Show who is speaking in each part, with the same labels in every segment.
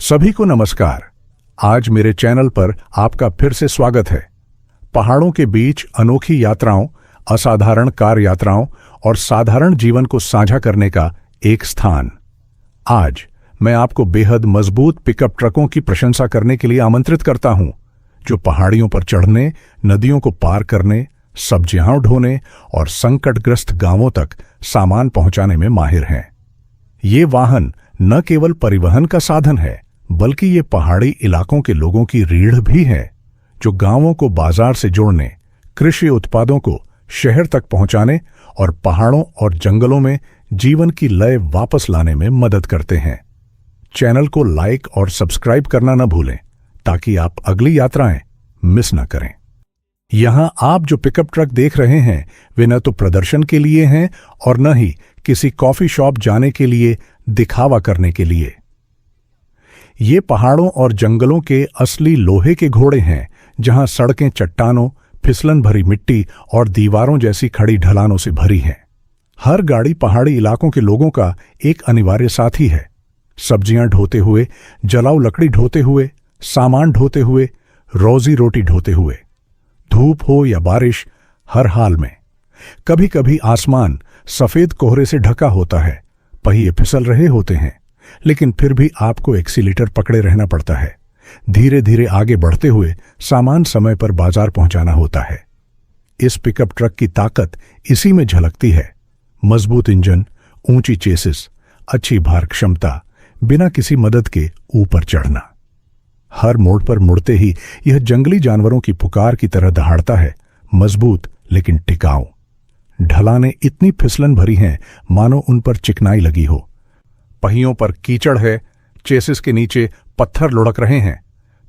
Speaker 1: सभी को नमस्कार। आज मेरे चैनल पर आपका फिर से स्वागत है। पहाड़ों के बीच अनोखी यात्राओं, असाधारण कार यात्राओं और साधारण जीवन को साझा करने का एक स्थान। आज मैं आपको बेहद मजबूत पिकअप ट्रकों की प्रशंसा करने के लिए आमंत्रित करता हूं, जो पहाड़ियों पर चढ़ने, नदियों को पार करने, सब्जियां ढोने और संकटग्रस्त गांवों तक सामान पहुंचाने में माहिर हैं। ये वाहन न केवल परिवहन का साधन है, बल्कि ये पहाड़ी इलाकों के लोगों की रीढ़ भी है, जो गांवों को बाजार से जोड़ने, कृषि उत्पादों को शहर तक पहुंचाने और पहाड़ों और जंगलों में जीवन की लय वापस लाने में मदद करते हैं। चैनल को लाइक और सब्सक्राइब करना न भूलें, ताकि आप अगली यात्राएं मिस न करें। यहां आप जो पिकअप ट्रक देख रहे हैं, वे न तो प्रदर्शन के लिए हैं और न ही किसी कॉफी शॉप जाने के लिए दिखावा करने के लिए। ये पहाड़ों और जंगलों के असली लोहे के घोड़े हैं, जहां सड़कें चट्टानों, फिसलन भरी मिट्टी और दीवारों जैसी खड़ी ढलानों से भरी हैं। हर गाड़ी पहाड़ी इलाकों के लोगों का एक अनिवार्य साथी है। सब्जियां ढोते हुए, जलाऊ लकड़ी ढोते हुए, सामान ढोते हुए, रोजी रोटी ढोते हुए, धूप हो या बारिश, हर हाल में। कभी कभी आसमान सफेद कोहरे से ढका होता है, पहिए फिसल रहे होते हैं, लेकिन फिर भी आपको एक्सीलेटर पकड़े रहना पड़ता है। धीरे धीरे आगे बढ़ते हुए सामान समय पर बाजार पहुंचाना होता है। इस पिकअप ट्रक की ताकत इसी में झलकती है। मजबूत इंजन, ऊंची चेसिस, अच्छी भार क्षमता, बिना किसी मदद के ऊपर चढ़ना। हर मोड़ पर मुड़ते ही यह जंगली जानवरों की पुकार की तरह दहाड़ता है, मजबूत लेकिन टिकाऊ। ढलानें इतनी फिसलन भरी हैं, मानो उन पर चिकनाई लगी हो। पहियों पर कीचड़ है, चेसिस के नीचे पत्थर लुढ़क रहे हैं,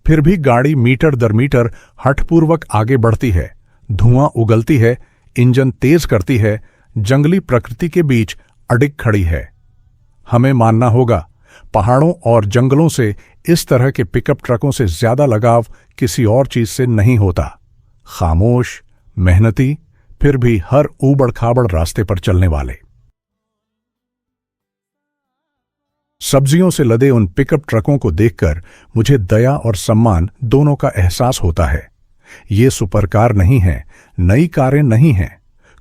Speaker 1: फिर भी गाड़ी मीटर दर मीटर हठपूर्वक आगे बढ़ती है। धुआं उगलती है, इंजन तेज करती है, जंगली प्रकृति के बीच अडिग खड़ी है। हमें मानना होगा, पहाड़ों और जंगलों से इस तरह के पिकअप ट्रकों से ज्यादा लगाव किसी और चीज से नहीं होता। खामोश, मेहनती, फिर भी हर ऊबड़ खाबड़ रास्ते पर चलने वाले। सब्जियों से लदे उन पिकअप ट्रकों को देखकर मुझे दया और सम्मान दोनों का एहसास होता है। ये सुपरकार नहीं है, नई कारें नहीं हैं,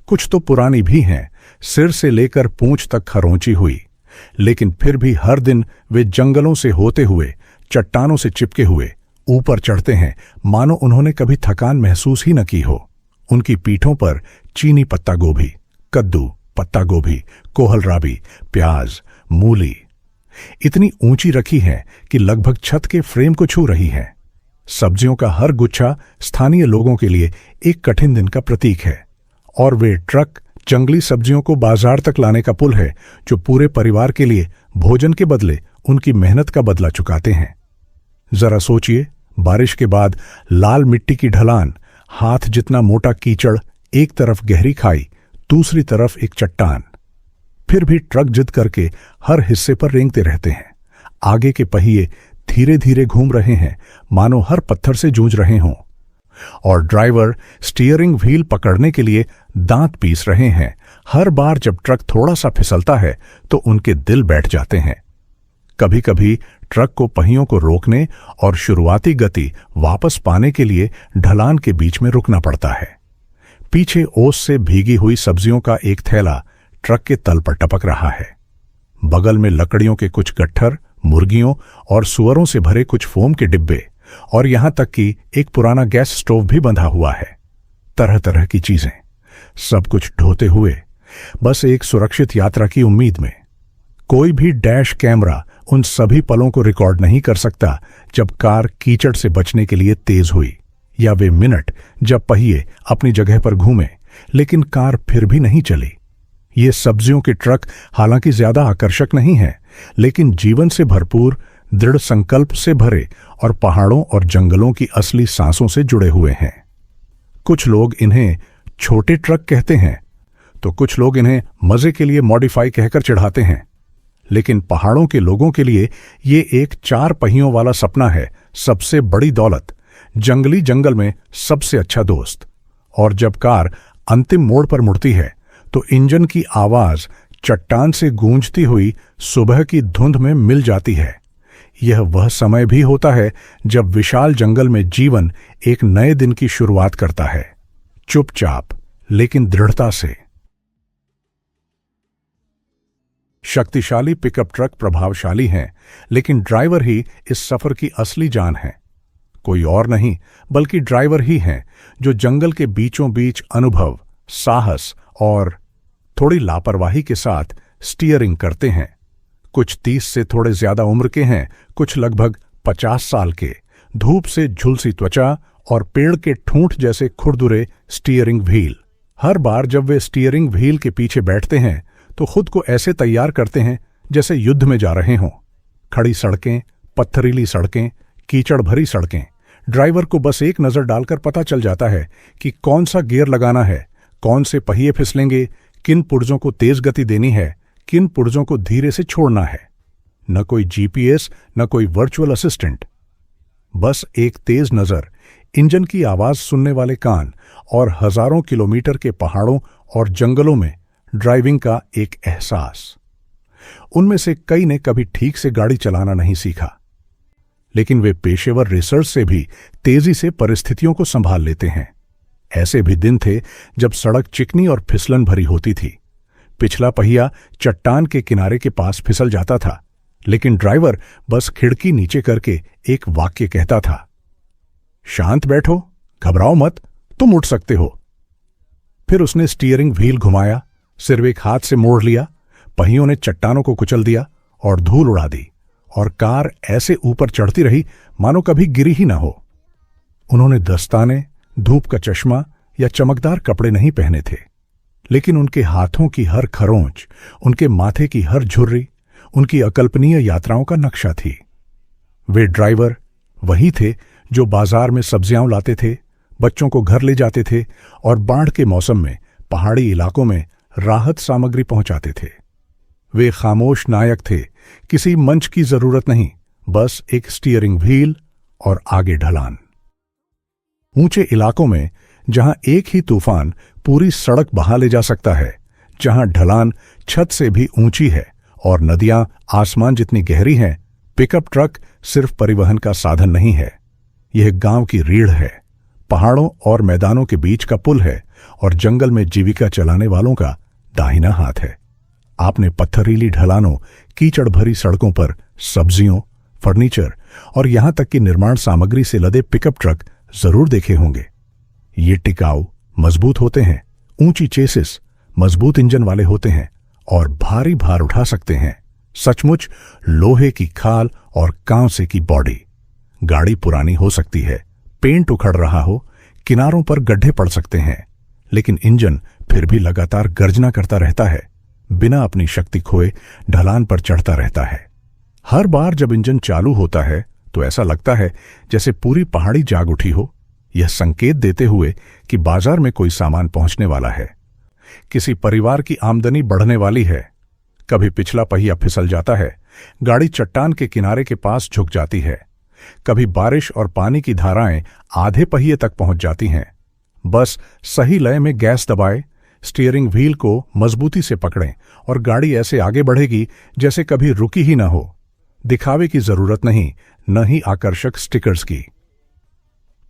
Speaker 1: कुछ तो पुरानी भी हैं, सिर से लेकर पूंछ तक खरोंची हुई, लेकिन फिर भी हर दिन वे जंगलों से होते हुए, चट्टानों से चिपके हुए ऊपर चढ़ते हैं, मानो उन्होंने कभी थकान महसूस ही न की हो। उनकी पीठों पर चीनी पत्ता गोभी, कद्दू, पत्ता गोभी, कोहलराबी, प्याज, मूली इतनी ऊंची रखी है कि लगभग छत के फ्रेम को छू रही है। सब्जियों का हर गुच्छा स्थानीय लोगों के लिए एक कठिन दिन का प्रतीक है, और वे ट्रक जंगली सब्जियों को बाजार तक लाने का पुल है, जो पूरे परिवार के लिए भोजन के बदले उनकी मेहनत का बदला चुकाते हैं। जरा सोचिए, बारिश के बाद लाल मिट्टी की ढलान, हाथ जितना मोटा कीचड़, एक तरफ गहरी खाई, दूसरी तरफ एक चट्टान। फिर भी ट्रक जिद करके हर हिस्से पर रेंगते रहते हैं। आगे के पहिए धीरे धीरे घूम रहे हैं, मानो हर पत्थर से जूझ रहे हों, और ड्राइवर स्टीयरिंग व्हील पकड़ने के लिए दांत पीस रहे हैं। हर बार जब ट्रक थोड़ा सा फिसलता है तो उनके दिल बैठ जाते हैं। कभी कभी ट्रक को पहियों को रोकने और शुरुआती गति वापस पाने के लिए ढलान के बीच में रुकना पड़ता है। पीछे ओस से भीगी हुई सब्जियों का एक थैला ट्रक के तल पर टपक रहा है। बगल में लकड़ियों के कुछ गट्ठर, मुर्गियों और सुअरों से भरे कुछ फोम के डिब्बे, और यहां तक कि एक पुराना गैस स्टोव भी बंधा हुआ है। तरह तरह की चीजें, सब कुछ ढोते हुए, बस एक सुरक्षित यात्रा की उम्मीद में। कोई भी डैश कैमरा उन सभी पलों को रिकॉर्ड नहीं कर सकता जब कार कीचड़ से बचने के लिए तेज हुई, या वे मिनट जब पहिए अपनी जगह पर घूमे लेकिन कार फिर भी नहीं चली। ये सब्जियों के ट्रक हालांकि ज्यादा आकर्षक नहीं हैं, लेकिन जीवन से भरपूर, दृढ़ संकल्प से भरे और पहाड़ों और जंगलों की असली सांसों से जुड़े हुए हैं। कुछ लोग इन्हें छोटे ट्रक कहते हैं, तो कुछ लोग इन्हें मजे के लिए मॉडिफाई कहकर चढ़ाते हैं, लेकिन पहाड़ों के लोगों के लिए ये एक 4 पहियों वाला सपना है, सबसे बड़ी दौलत, जंगली जंगल में सबसे अच्छा दोस्त। और जब कार अंतिम मोड़ पर मुड़ती है तो इंजन की आवाज चट्टान से गूंजती हुई सुबह की धुंध में मिल जाती है। यह वह समय भी होता है जब विशाल जंगल में जीवन एक नए दिन की शुरुआत करता है, चुपचाप लेकिन दृढ़ता से। शक्तिशाली पिकअप ट्रक प्रभावशाली हैं, लेकिन ड्राइवर ही इस सफर की असली जान है। कोई और नहीं बल्कि ड्राइवर ही हैं जो जंगल के बीचों बीच अनुभव, साहस और थोड़ी लापरवाही के साथ स्टीयरिंग करते हैं। कुछ 30 से थोड़े ज्यादा उम्र के हैं, कुछ लगभग 50 साल के, धूप से झुलसी त्वचा और पेड़ के ठूंठ जैसे खुरदुरे स्टीयरिंग व्हील। हर बार जब वे स्टीयरिंग व्हील के पीछे बैठते हैं तो खुद को ऐसे तैयार करते हैं जैसे युद्ध में जा रहे हों। खड़ी सड़कें, पत्थरीली सड़कें, कीचड़ भरी सड़कें। ड्राइवर को बस एक नजर डालकर पता चल जाता है कि कौन सा गियर लगाना है, कौन से पहिए फिसलेंगे, किन पुर्जों को तेज गति देनी है, किन पुर्जों को धीरे से छोड़ना है। न कोई जीपीएस, न कोई वर्चुअल असिस्टेंट, बस एक तेज नजर, इंजन की आवाज सुनने वाले कान और हजारों किलोमीटर के पहाड़ों और जंगलों में ड्राइविंग का एक एहसास। उनमें से कई ने कभी ठीक से गाड़ी चलाना नहीं सीखा, लेकिन वे पेशेवर रेसर्स से भी तेजी से परिस्थितियों को संभाल लेते हैं। ऐसे भी दिन थे जब सड़क चिकनी और फिसलन भरी होती थी। पिछला पहिया चट्टान के किनारे के पास फिसल जाता था, लेकिन ड्राइवर बस खिड़की नीचे करके एक वाक्य कहता था, शांत बैठो, घबराओ मत, तुम उठ सकते हो। फिर उसने स्टीयरिंग व्हील घुमाया, सिर्फ एक हाथ से मोड़ लिया, पहियों ने चट्टानों को कुचल दिया और धूल उड़ा दी, और कार ऐसे ऊपर चढ़ती रही मानो कभी गिरी ही ना हो। उन्होंने दस्ताने, धूप का चश्मा या चमकदार कपड़े नहीं पहने थे, लेकिन उनके हाथों की हर खरोंच, उनके माथे की हर झुर्री उनकी अकल्पनीय यात्राओं का नक्शा थी। वे ड्राइवर वही थे जो बाजार में सब्जियां लाते थे, बच्चों को घर ले जाते थे और बाढ़ के मौसम में पहाड़ी इलाकों में राहत सामग्री पहुंचाते थे। वे खामोश नायक थे, किसी मंच की जरूरत नहीं, बस एक स्टीयरिंग व्हील और आगे ढलान। ऊंचे इलाकों में जहां एक ही तूफान पूरी सड़क बहा ले जा सकता है, जहां ढलान छत से भी ऊंची है और नदियां आसमान जितनी गहरी हैं, पिकअप ट्रक सिर्फ परिवहन का साधन नहीं है, यह गांव की रीढ़ है, पहाड़ों और मैदानों के बीच का पुल है और जंगल में जीविका चलाने वालों का दाहिना हाथ है। आपने पत्थरीली ढलानों, कीचड़ भरी सड़कों पर सब्जियों, फर्नीचर और यहां तक कि निर्माण सामग्री से लदे पिकअप ट्रक जरूर देखे होंगे। ये टिकाऊ, मजबूत होते हैं, ऊंची चेसिस, मजबूत इंजन वाले होते हैं और भारी भार उठा सकते हैं। सचमुच लोहे की खाल और कांसे की बॉडी। गाड़ी पुरानी हो सकती है, पेंट उखड़ रहा हो, किनारों पर गड्ढे पड़ सकते हैं, लेकिन इंजन फिर भी लगातार गर्जना करता रहता है, बिना अपनी शक्ति खोए ढलान पर चढ़ता रहता है। हर बार जब इंजन चालू होता है तो ऐसा लगता है जैसे पूरी पहाड़ी जाग उठी हो, यह संकेत देते हुए कि बाजार में कोई सामान पहुंचने वाला है, किसी परिवार की आमदनी बढ़ने वाली है। कभी पिछला पहिया फिसल जाता है, गाड़ी चट्टान के किनारे के पास झुक जाती है, कभी बारिश और पानी की धाराएं आधे पहिए तक पहुंच जाती हैं। बस सही लय में गैस दबाए, स्टीयरिंग व्हील को मजबूती से पकड़ें और गाड़ी ऐसे आगे बढ़ेगी जैसे कभी रुकी ही ना हो। दिखावे की जरूरत नहीं, न ही आकर्षक स्टिकर्स की।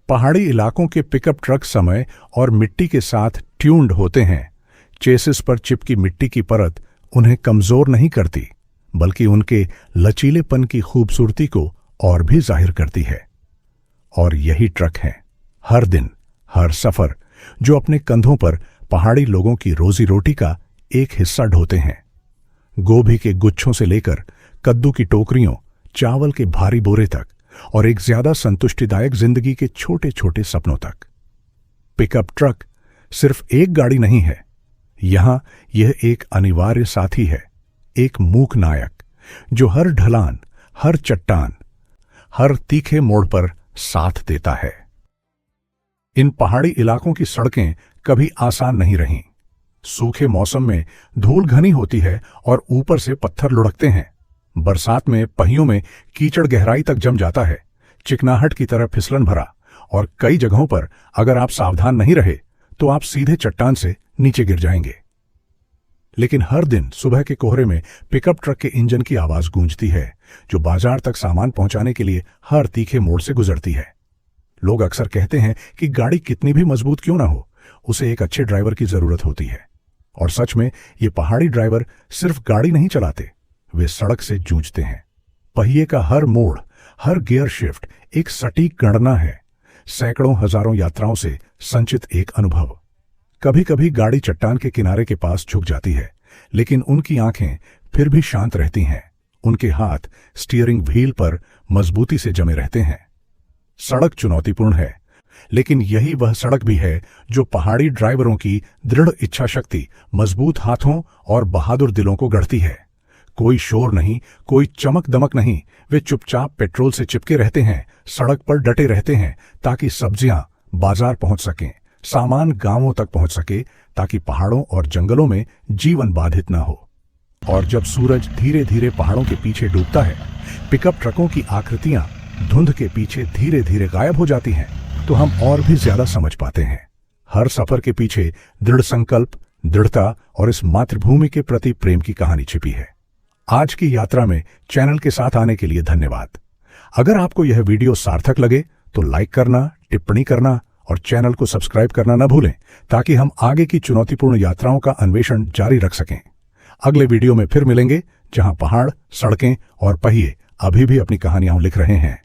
Speaker 1: पहाड़ी इलाकों के पिकअप ट्रक समय और मिट्टी के साथ ट्यून्ड होते हैं। चेसिस पर चिपकी मिट्टी की परत उन्हें कमजोर नहीं करती, बल्कि उनके लचीलेपन की खूबसूरती को और भी जाहिर करती है। और यही ट्रक हैं, हर दिन, हर सफर, जो अपने कंधों पर पहाड़ी लोगों की रोजी रोटी का एक हिस्सा ढोते हैं। गोभी के गुच्छों से लेकर कद्दू की टोकरियों, चावल के भारी बोरे तक और एक ज्यादा संतुष्टिदायक जिंदगी के छोटे छोटे सपनों तक। पिकअप ट्रक सिर्फ एक गाड़ी नहीं है, यहां यह एक अनिवार्य साथी है, एक मूक नायक जो हर ढलान, हर चट्टान, हर तीखे मोड़ पर साथ देता है। इन पहाड़ी इलाकों की सड़कें कभी आसान नहीं रहीं। सूखे मौसम में धूल घनी होती है और ऊपर से पत्थर लुढ़कते हैं। बरसात में पहियों में कीचड़ गहराई तक जम जाता है, चिकनाहट की तरह फिसलन भरा, और कई जगहों पर अगर आप सावधान नहीं रहे तो आप सीधे चट्टान से नीचे गिर जाएंगे। लेकिन हर दिन सुबह के कोहरे में पिकअप ट्रक के इंजन की आवाज गूंजती है, जो बाजार तक सामान पहुंचाने के लिए हर तीखे मोड़ से गुजरती है। लोग अक्सर कहते हैं कि गाड़ी कितनी भी मजबूत क्यों ना हो, उसे एक अच्छे ड्राइवर की जरूरत होती है। और सच में ये पहाड़ी ड्राइवर सिर्फ गाड़ी नहीं चलाते, वे सड़क से जूझते हैं। पहिए का हर मोड़, हर गियर शिफ्ट एक सटीक गणना है, सैकड़ों हजारों यात्राओं से संचित एक अनुभव। कभी कभी गाड़ी चट्टान के किनारे के पास झुक जाती है, लेकिन उनकी आंखें फिर भी शांत रहती हैं। उनके हाथ स्टीयरिंग व्हील पर मजबूती से जमे रहते हैं। सड़क चुनौतीपूर्ण है, लेकिन यही वह सड़क भी है जो पहाड़ी ड्राइवरों की दृढ़ इच्छा शक्ति, मजबूत हाथों और बहादुर दिलों को गढ़ती है। कोई शोर नहीं, कोई चमक दमक नहीं, वे चुपचाप पेट्रोल से चिपके रहते हैं, सड़क पर डटे रहते हैं, ताकि सब्जियां बाजार पहुंच सकें, सामान गांवों तक पहुंच सके, ताकि पहाड़ों और जंगलों में जीवन बाधित न हो। और जब सूरज धीरे धीरे पहाड़ों के पीछे डूबता है, पिकअप ट्रकों की आकृतियां धुंध के पीछे धीरे धीरे गायब हो जाती हैं, तो हम और भी ज्यादा समझ पाते हैं हर सफर के पीछे दृढ़ संकल्प, दृढ़ता और इस मातृभूमि के प्रति प्रेम की कहानी छिपी है। आज की यात्रा में चैनल के साथ आने के लिए धन्यवाद। अगर आपको यह वीडियो सार्थक लगे तो लाइक करना, टिप्पणी करना और चैनल को सब्सक्राइब करना न भूलें, ताकि हम आगे की चुनौतीपूर्ण यात्राओं का अन्वेषण जारी रख सकें। अगले वीडियो में फिर मिलेंगे, जहां पहाड़, सड़कें और पहिए अभी भी अपनी कहानियां लिख रहे हैं।